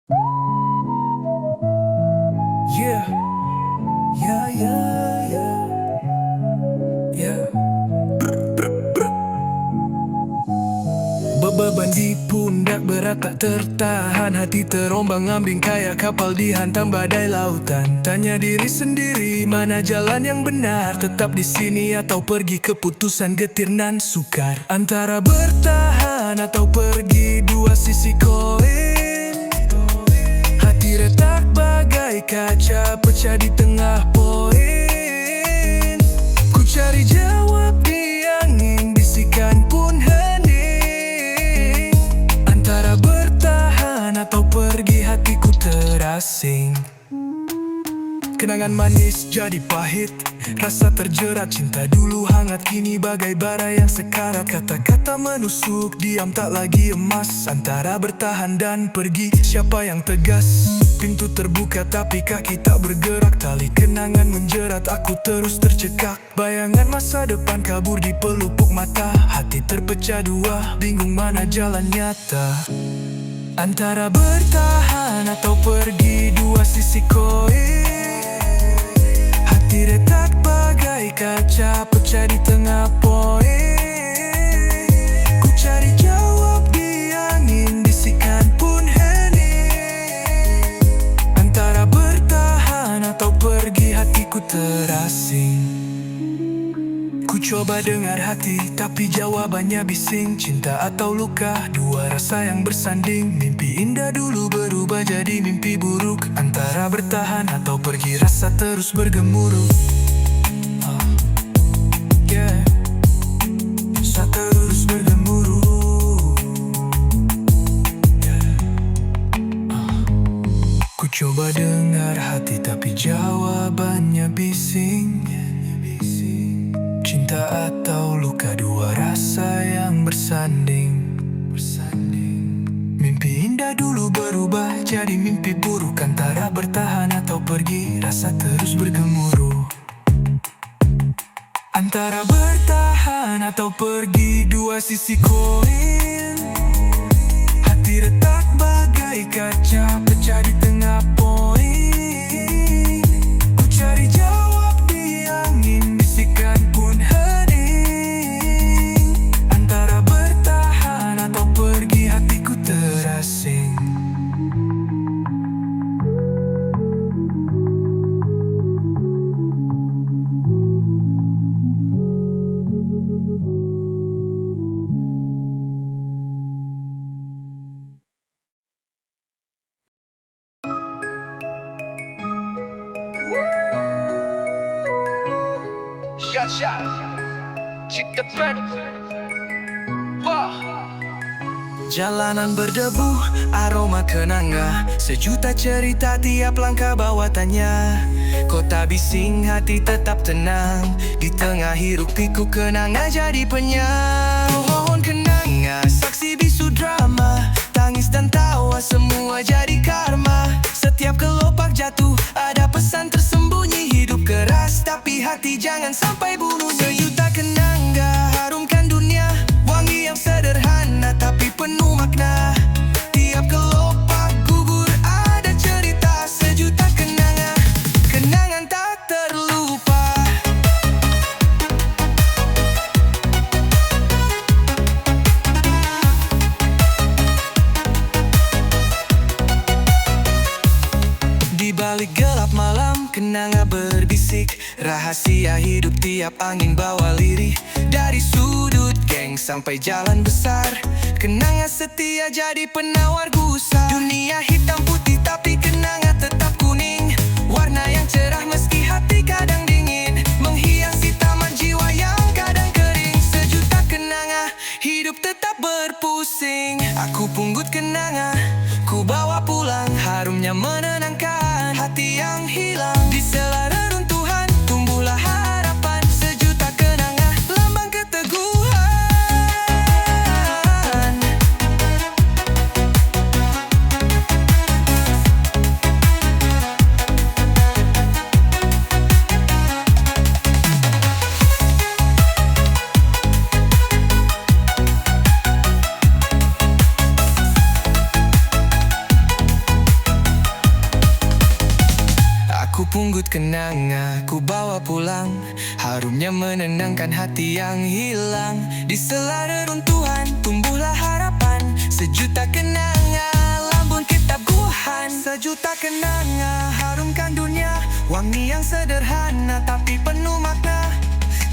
Yeah, yeah, yeah, yeah, yeah. Beban di pundak berat tak tertahan, hati terombang-ambing kayak kapal dihantam badai lautan. Tanya diri sendiri, mana jalan yang benar? Tetap di sini atau pergi? Keputusan getir nan sukar. Antara bertahan atau pergi, dua sisi koin. Hati retak bagai kaca pecah di tengah poin. Ku cari jawab di angin, bisikan pun hening. Antara bertahan atau pergi, hatiku terasing. Kenangan manis jadi pahit, rasa terjerat cinta dulu hangat, kini bagai bara yang sekarat. Kata-kata menusuk, diam tak lagi emas. Antara bertahan dan pergi, siapa yang tegas? Pintu terbuka tapi kaki tak bergerak. Tali kenangan menjerat, aku terus tercekak. Bayangan masa depan kabur di pelupuk mata. Hati terpecah dua, bingung mana jalan nyata. Antara bertahan atau pergi, dua sisi koin. Hati retak bagai kaca pecah di tengah poin. Ku cari jawab di angin, bisikan pun hening. Antara bertahan atau pergi, hatiku terasing. Ku coba dengar hati, tapi jawabannya bising. Cinta atau luka, dua rasa yang bersanding. Mimpi indah dulu berubah jadi mimpi buruk. Antara bertahan atau pergi, rasa terus bergemuruh. Yeah. Rasa terus bergemuruh. Yeah. Ku coba dengar hati, tapi jawabannya bising. Cinta atau luka, dua rasa yang bersanding. Mimpi indah dulu berubah jadi mimpi buruk. Antara bertahan atau pergi, rasa terus bergemuruh. Antara bertahan atau pergi, dua sisi koin. Hati retak bagai kaca pecah di tengah poin. Ku cari jawab di angin, bisikan pun hening. Antara bertahan atau pergi, hatiku terasing. Shot, cipta pen. Jalanan berdebu, aroma kenanga. Sejuta cerita tiap langkah bawa tanya. Kota bising, hati tetap tenang. Di tengah hiruk pikuk kenanga jadi penyang. Mohon kenanga, saksi bisu drama. Tangis dan tawa semua jadi karma. Setiap kelopak jatuh ada pesan tersembunyi. Hidup keras tapi hati jangan sampai bunuh. Sejuta kenanga harumkan dunia. Wangi yang sederhana tapi penuh makna. Tiap kelopak gugur ada cerita. Sejuta kenanga, kenangan tak terlupa. Di balik gelap malam, kenanga berbisik. Rahasia hidup tiap angin bawa lirih. Dari sudut geng sampai jalan besar, kenanga setia jadi penawar gusar. Dunia hitam putih tapi kenanga tetap kuning. Warna yang cerah meski hati kadang dingin. Menghiasi taman jiwa yang kadang kering. Sejuta kenanga, hidup tetap berpusing. Aku pungut kenanga, ku bawa pulang. Harumnya menenangkan hati yang hilang. Di sela reruntuhan tumbuhlah harapan. Sejuta kenanga, lambang keteguhan. punggut kenanga, ku bawa pulang. Harumnya menenangkan hati yang hilang. Di sela reruntuhan tumbuhlah harapan. Sejuta kenanga, lambun kitab Guhan. Sejuta kenanga, harumkan dunia. Wangi yang sederhana tapi penuh makna.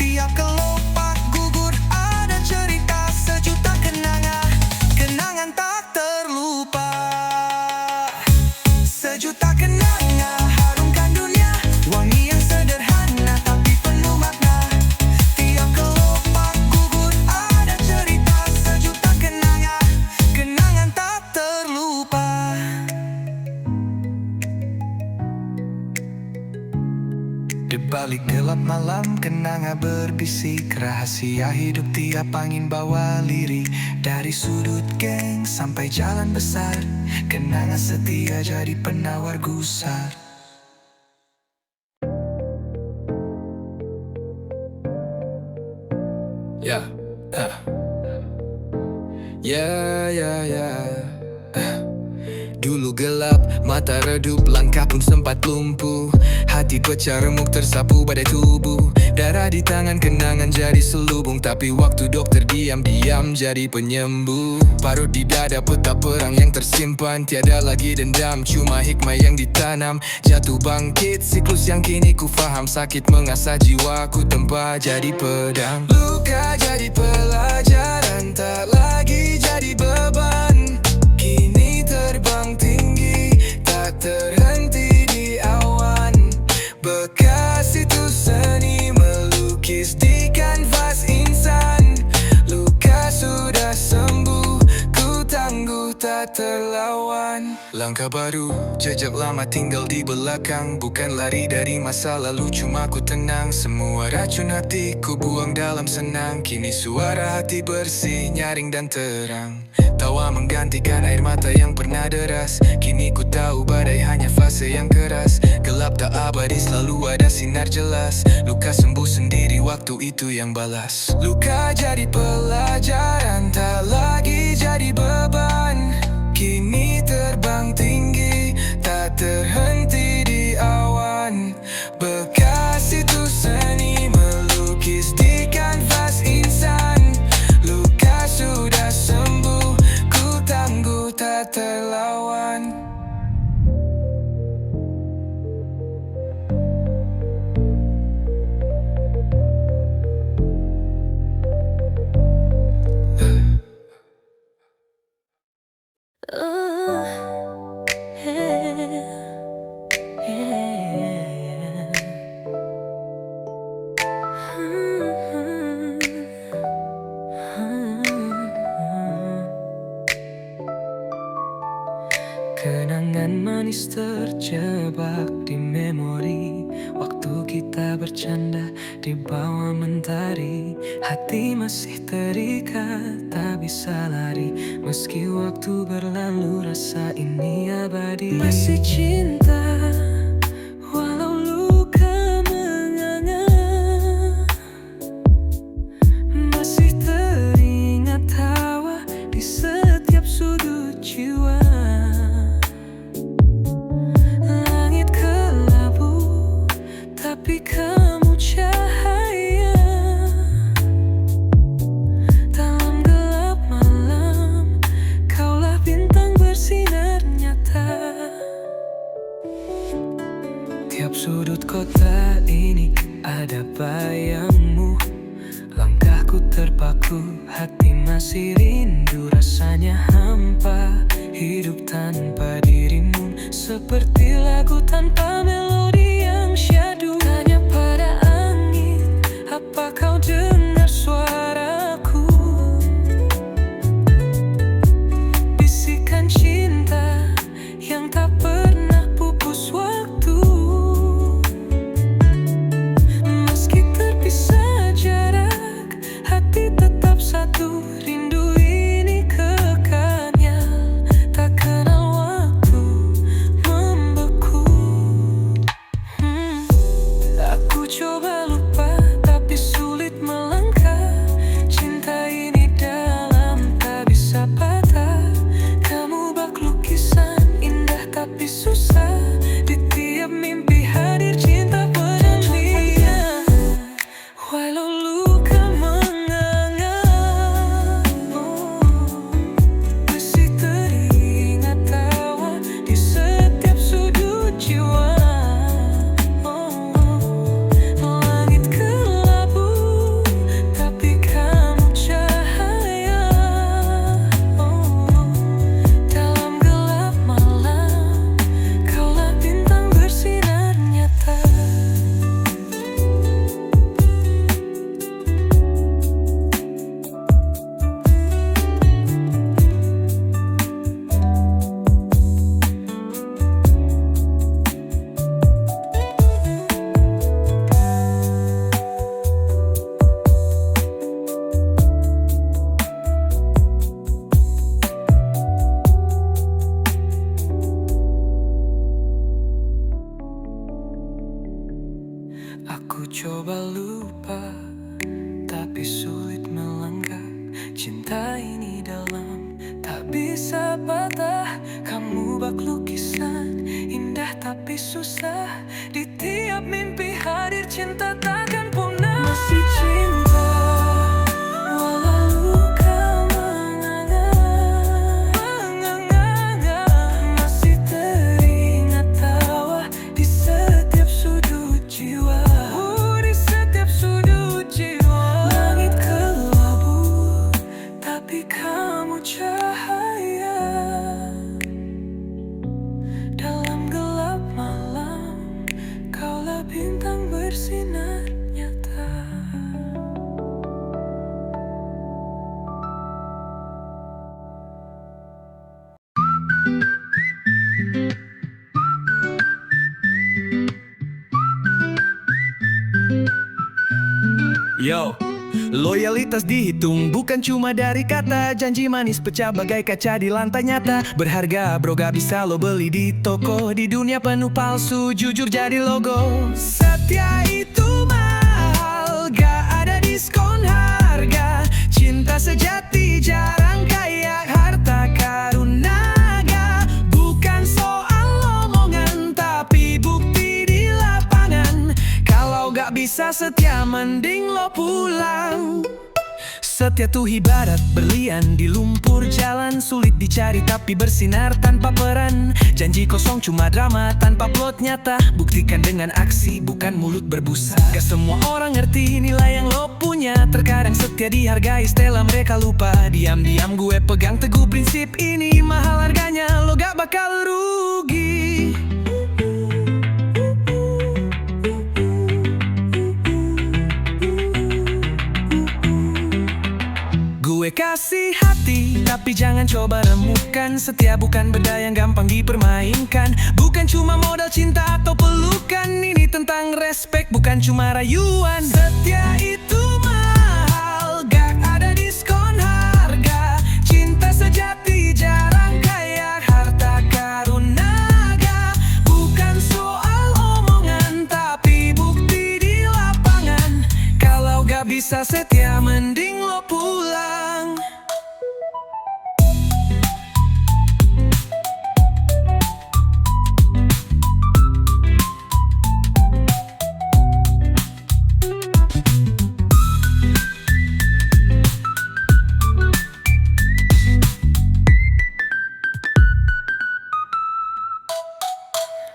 Tiap kelopak gugur ada cerita. Sejuta kenanga, kenangan tak terlupa. Sejuta kenanga, harumkan dunia. Wangi yang sederhana tapi penuh makna. Tiap kelopak gugur ada cerita. Sejuta kenanga, kenangan tak terlupa. Di balik gelap malam, kenanga berbisik. Rahasia hidup tiap angin bawa lirik. Dari sudut geng sampai jalan besar, kenanga setia jadi penawar gusar. Ya, ya. Dulu gelap, mata redup, langkah pun sempat lumpuh. Hati pecah remuk tersapu badai tubuh. Darah di tangan, kenangan jadi selubung. Tapi waktu dokter diam-diam jadi penyembuh. Parut di dada, peta perang yang tersimpan. Tiada lagi dendam, cuma hikmah yang ditanam. Jatuh bangkit, siklus yang kini ku faham. Sakit mengasah jiwa, ku tempa jadi pedang. Luka jadi pelajaran, tak lagi jadi beban. Kini terbang tinggi, tak terhenti di awan. Bekas itu seni melukis di kanvas insan. Luka sudah sembuh, ku tangguh tak terlawan. Langkah baru, jejak lama tinggal di belakang. Bukan lari dari masa lalu, cuma ku tenang. Semua racun hati ku buang dalam senang. Kini suara hati bersih, nyaring dan terang. Tawa menggantikan air mata yang pernah deras. Kini ku tahu badai hanya fase yang keras. Gelap tak abadi, selalu ada sinar jelas. Luka sembuh sendiri, waktu itu yang balas. Luka jadi pelajaran, tak lagi jadi beban. Kini terbang tinggi, tak terhenti di awan. Bekas itu seni melukis di kanvas insan. Luka sudah sembuh, ku tangguh tak terlawan. Kenangan manis terjebak di memori. Waktu kita bercanda di bawah mentari. Hati masih terikat, tak bisa lari. Meski waktu berlalu, rasa ini abadi. Masih cinta walau luka menganga. Masih teringat tawa di setiap sudut jiwa. Tapi kamu cahaya dalam gelap malam. Kaulah bintang bersinar nyata. Tiap sudut kota ini ada bayangmu. Langkahku terpaku, hati masih rindu. Rasanya hampa, hidup tanpa dirimu. Seperti lagu tanpa melodi yang syadu. Tanya pada angin, apa kau dengar suaraku? Bisikan cinta yang tak pernah pupus waktu. Meski terpisah jarak, hati tetap satu. Rindu ini kekal, tak kenal waktu membeku. coba lupa, tapi sulit melangkah. Cinta ini dalam, tak bisa patah. Kamu bak lukisan, indah tapi susah. Di tiap mimpi hadir cinta takkan punah. Masih cinta, walau luka menganga. Masih teringat tawa di setiap sudut jiwa. Di setiap sudut jiwa. Langit kelabu, tapi kamu cahaya. Dalam gelap malam, kaulah bintang bersinar nyata. Yo, loyalitas dihitung bukan cuma dari kata. Janji manis pecah bagai kaca di lantai nyata. Berharga bro gak bisa lo beli di toko. Di dunia penuh palsu, jujur jadi logo. Setia itu mahal, gak ada diskon harga. Cinta sejati jarang kayak harta karuna. Bukan soal omongan, tapi bukti di lapangan. Kalau gak bisa setia, mending lo pulang. Setia tuh ibarat berlian di lumpur jalan. Sulit dicari tapi bersinar tanpa peran. Janji kosong cuma drama tanpa plot nyata. Buktikan dengan aksi, bukan mulut berbusa. Gak semua orang ngerti nilai yang lo punya. Terkadang setia dihargai setelah mereka lupa. Diam-diam gue pegang teguh prinsip ini. Mahal harganya, lo gak bakal rugi. Gue kasih hati, tapi jangan coba remukan. Setia bukan benda yang gampang dipermainkan. Bukan cuma modal cinta atau pelukan. Ini tentang respect, bukan cuma rayuan. Setia itu mahal, gak ada diskon harga. Cinta sejati jarang kayak harta karuna. Bukan soal omongan, tapi bukti di lapangan. Kalau gak bisa setia, mending lo pulang.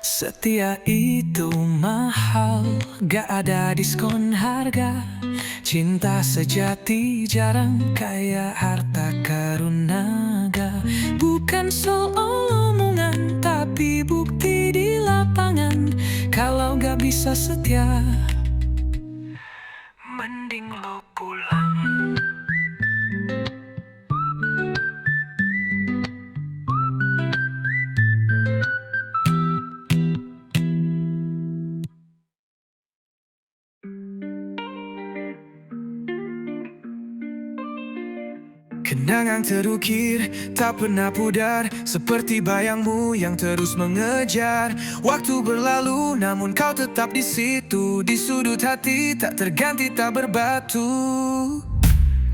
Setia itu mahal, gak ada diskon harga. Cinta sejati jarang kayak harta karuna. Bukan soal omongan, tapi bukti di lapangan. Kalau gak bisa setia, mending lo pulang. Kenangan terukir, tak pernah pudar. Seperti bayangmu yang terus mengejar. Waktu berlalu, namun kau tetap di situ. Di sudut hati, tak terganti, tak berbatu.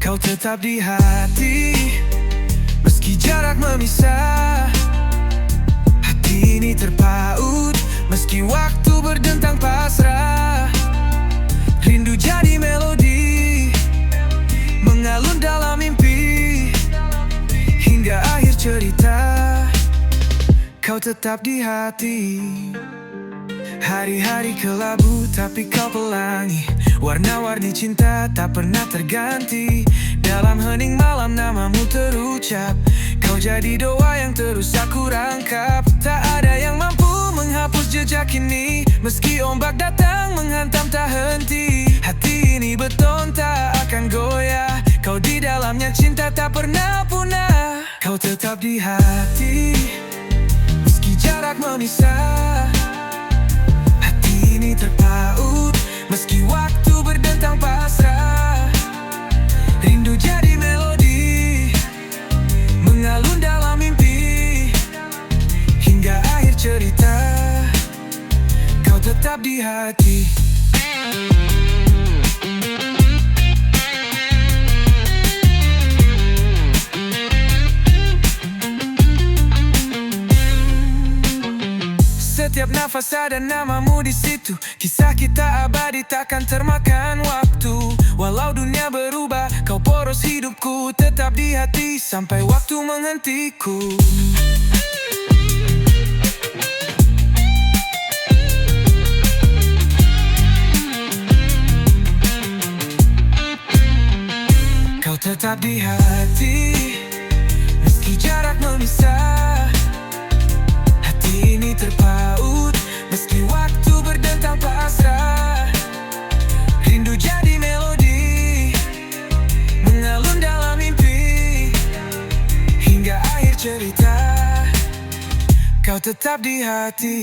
Kau tetap di hati, meski jarak memisah. Hati ini terpaut, meski waktu berdentang pasrah. Rindu jadi melodi, mengalun dalam mimpi. Hingga akhir cerita, kau tetap di hati. Hari-hari kelabu tapi kau pelangi. Warna-warni cinta tak pernah terganti. Dalam hening malam namamu terucap. Kau jadi doa yang terus aku rangkap. Tak ada yang mampu menghapus jejak ini. Meski ombak datang menghantam tak henti. Hati ini beton tak akan goyah. Kau di dalamnya cinta tak pernah punah. Kau tetap di hati, meski jarak memisah. Hati ini terpaut, meski waktu berdentang pasrah. Rindu jadi melodi, mengalun dalam mimpi. Hingga akhir cerita, kau tetap di hati. Setiap nafas ada namamu di situ. Kisah kita abadi takkan termakan waktu. Walau dunia berubah, kau poros hidupku. Tetap di hati sampai waktu menghentiku. Kau tetap di hati, meski jarak memisah. Hati ini terpaut, meski waktu berdentang pasrah. Rindu jadi melodi, mengalun dalam mimpi. Hingga akhir cerita, kau tetap di hati.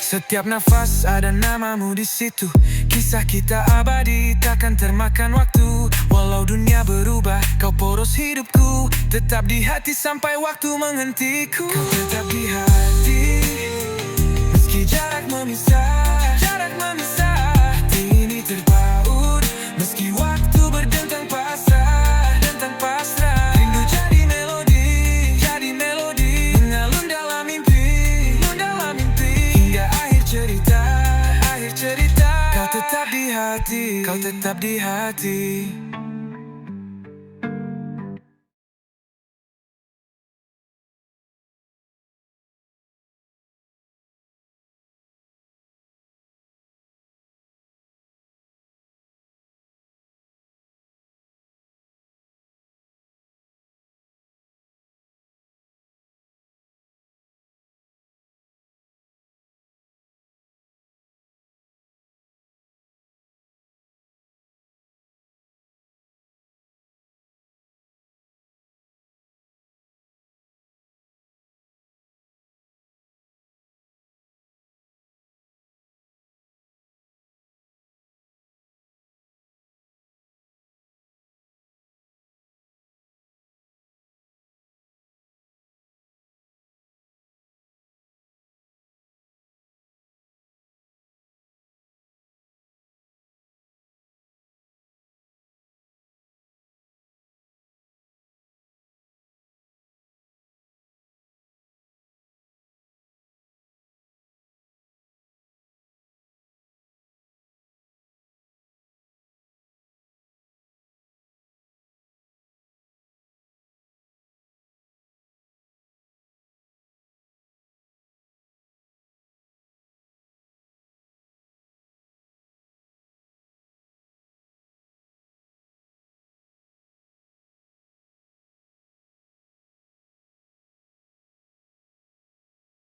Setiap nafas ada namamu di situ. Kisah kita abadi takkan termakan waktu. Walau dunia berubah, kau poros hidupku. Tetap di hati sampai waktu menghentiku. Kau tetap di hati, meski jarak memisah. Jarak memisah, hati ini terpaut, meski waktu berdentang pasrah. Dentang pasrah, rindu jadi melodi, mengalun dalam mimpi. Hingga akhir cerita, kau tetap di hati. Kau tetap di hati.